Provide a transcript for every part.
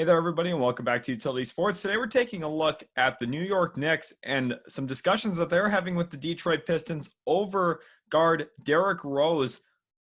Hey there, everybody, and welcome back to Utility Sports. Today, we're taking a look at the New York Knicks and some discussions that they're having with the Detroit Pistons over guard Derrick Rose.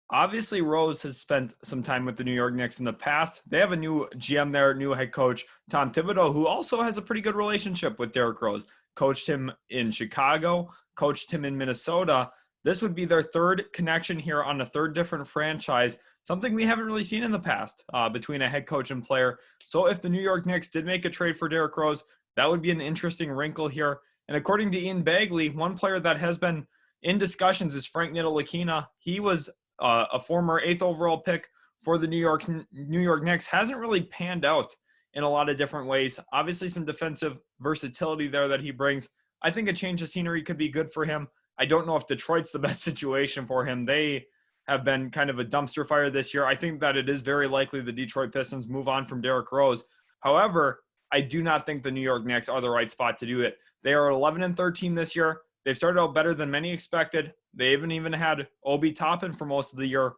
Obviously, Rose has spent some time with the New York Knicks in the past. They have a new GM there, new head coach, Tom Thibodeau, who also has a pretty good relationship with Derrick Rose. Coached him in Chicago, coached him in Minnesota. This would be their third connection here on a third different franchise, something we haven't really seen in the past between a head coach and player. So if the New York Knicks did make a trade for Derrick Rose, that would be an interesting wrinkle here. And according to Ian Bagley, one player that has been in discussions is Frank Ntilikina. He was a former 8th overall pick for the New York Knicks. Hasn't really panned out in a lot of different ways. Obviously, some defensive versatility there that he brings. I think a change of scenery could be good for him. I don't know if Detroit's the best situation for him. They have been kind of a dumpster fire this year. I think that it is very likely the Detroit Pistons move on from Derrick Rose. However, I do not think the New York Knicks are the right spot to do it. They are 11-13 this year. They've started out better than many expected. They even had Obi Toppin for most of the year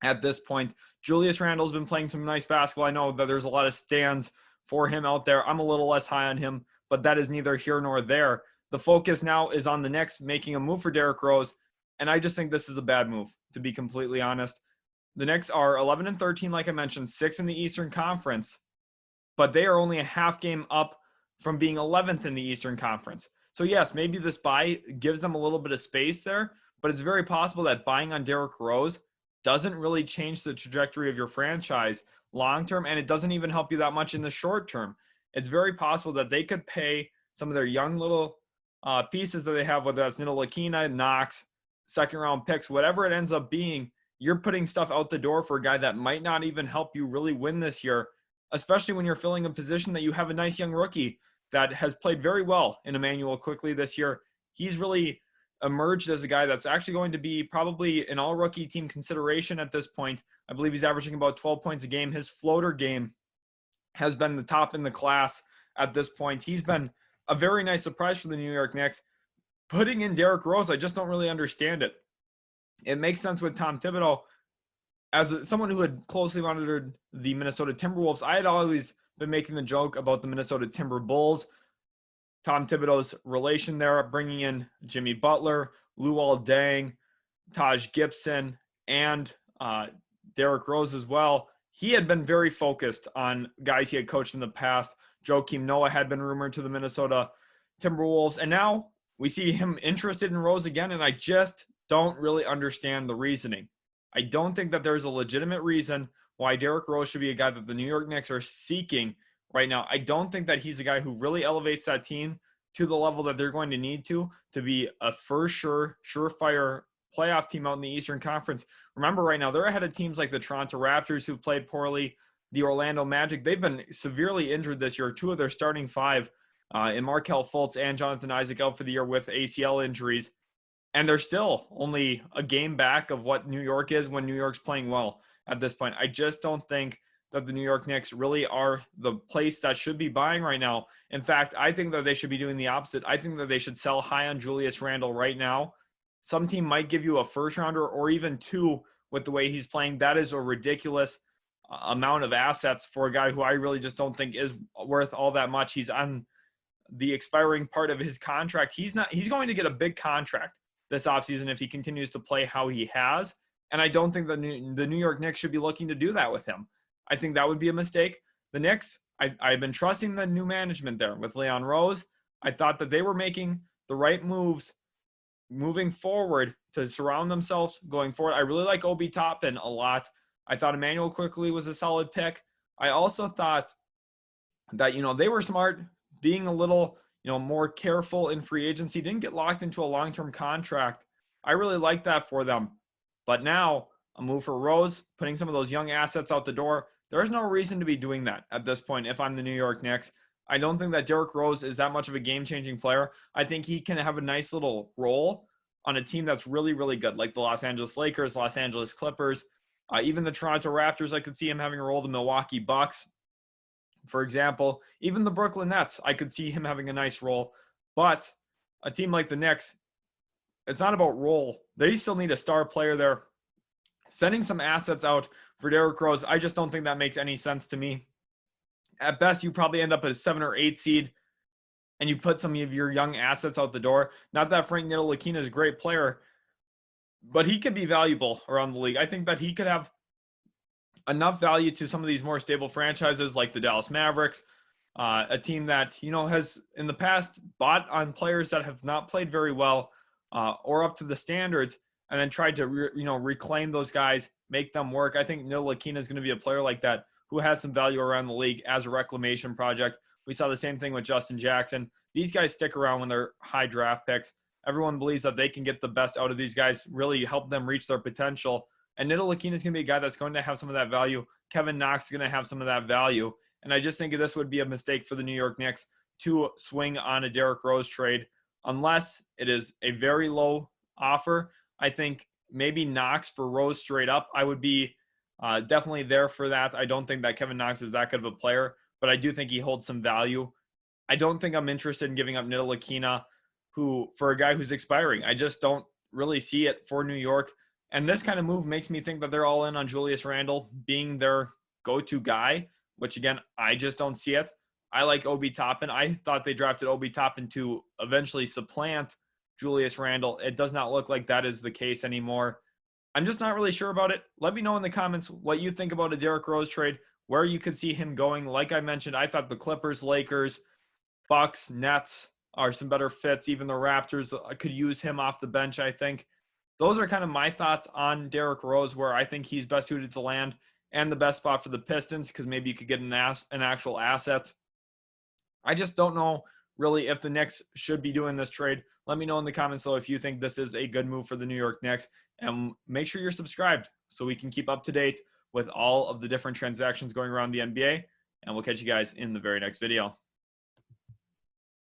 at this point. Julius Randle's been playing some nice basketball. I know that there's a lot of stands for him out there. I'm a little less high on him, but that is neither here nor there. The focus now is on the Knicks making a move for Derrick Rose, and I just think this is a bad move, to be completely honest. The Knicks are 11-13, like I mentioned, 6th in the Eastern Conference, but they are only a half game up from being 11th in the Eastern Conference. So yes, maybe this buy gives them a little bit of space there, but it's very possible that buying on Derrick Rose doesn't really change the trajectory of your franchise long term, and it doesn't even help you that much in the short term. It's very possible that they could pay some of their young little pieces that they have, whether that's Ntilikina, Knox, second-round picks, whatever it ends up being. You're putting stuff out the door for a guy that might not even help you really win this year, especially when you're filling a position that you have a nice young rookie that has played very well in Emmanuel Quickley this year. He's really emerged as a guy that's actually going to be probably an all-rookie team consideration at this point. I believe he's averaging about 12 points a game. His floater game has been the top in the class at this point. He's been a very nice surprise for the New York Knicks. Putting in Derrick Rose, I just don't really understand it. It makes sense with Tom Thibodeau. As someone who had closely monitored the Minnesota Timberwolves, I had always been making the joke about the Minnesota Timberwolves. Tom Thibodeau's relation there, bringing in Jimmy Butler, Luol Deng, Taj Gibson, and Derrick Rose as well. He had been very focused on guys he had coached in the past. Joakim Noah had been rumored to the Minnesota Timberwolves, and now we see him interested in Rose again, and I just don't really understand the reasoning. I don't think that there's a legitimate reason why Derrick Rose should be a guy that the New York Knicks are seeking right now. I don't think that he's a guy who really elevates that team to the level that they're going to need to be a surefire playoff team out in the Eastern Conference. Remember, right now, they're ahead of teams like the Toronto Raptors, who played poorly, the Orlando Magic. They've been severely injured this year. Two of their starting five, in Markelle Fultz and Jonathan Isaac, out for the year with ACL injuries. And they're still only a game back of what New York is when New York's playing well at this point. I just don't think that the New York Knicks really are the place that should be buying right now. In fact, I think that they should be doing the opposite. I think that they should sell high on Julius Randle right now. Some team might give you a first rounder or even two with the way he's playing. That is a ridiculous amount of assets for a guy who I really just don't think is worth all that much. He's on the expiring part of his contract. He's going to get a big contract this offseason if he continues to play how he has. And I don't think the New York Knicks should be looking to do that with him. I think that would be a mistake. The Knicks, I've been trusting the new management there with Leon Rose. I thought that they were making the right moves moving forward to surround themselves going forward. I really like Obi Toppin a lot. I thought Emmanuel Quickley was a solid pick. I also thought that, they were smart, being a little, more careful in free agency, didn't get locked into a long-term contract. I really like that for them. But now a move for Rose, putting some of those young assets out the door, there's no reason to be doing that at this point if I'm the New York Knicks. I don't think that Derrick Rose is that much of a game-changing player. I think he can have a nice little role on a team that's really, really good, like the Los Angeles Lakers, Los Angeles Clippers, even the Toronto Raptors. I could see him having a role. The Milwaukee Bucks, for example, even the Brooklyn Nets, I could see him having a nice role. But a team like the Knicks, it's not about role. They still need a star player there. Sending some assets out for Derrick Rose, I just don't think that makes any sense to me. At best, you probably end up at a 7 or 8 seed, and you put some of your young assets out the door. Not that Frank Ntilikina is a great player, but he could be valuable around the league. I think that he could have enough value to some of these more stable franchises like the Dallas Mavericks, a team that, you know, has in the past bought on players that have not played very well or up to the standards, and then tried to reclaim those guys, make them work. I think Ntilikina is going to be a player like that who has some value around the league as a reclamation project. We saw the same thing with Justin Jackson. These guys stick around when they're high draft picks. Everyone believes that they can get the best out of these guys, really help them reach their potential. And Ntilikina is going to be a guy that's going to have some of that value. Kevin Knox is going to have some of that value. And I just think this would be a mistake for the New York Knicks to swing on a Derrick Rose trade unless it is a very low offer. I think maybe Knox for Rose straight up. I would be definitely there for that. I don't think that Kevin Knox is that good of a player, but I do think he holds some value. I don't think I'm interested in giving up Ntilikina for a guy who's expiring. I just don't really see it for New York. And this kind of move makes me think that they're all in on Julius Randle being their go-to guy, which again, I just don't see it. I like Obi Toppin. I thought they drafted Obi Toppin to eventually supplant Julius Randle. It does not look like that is the case anymore. I'm just not really sure about it. Let me know in the comments what you think about a Derrick Rose trade, where you could see him going. Like I mentioned, I thought the Clippers, Lakers, Bucks, Nets are some better fits. Even the Raptors could use him off the bench, I think. Those are kind of my thoughts on Derrick Rose, where I think he's best suited to land, and the best spot for the Pistons, because maybe you could get an actual asset. I just don't know really if the Knicks should be doing this trade. Let me know in the comments, though, if you think this is a good move for the New York Knicks. And make sure you're subscribed so we can keep up to date with all of the different transactions going around the NBA. And we'll catch you guys in the very next video.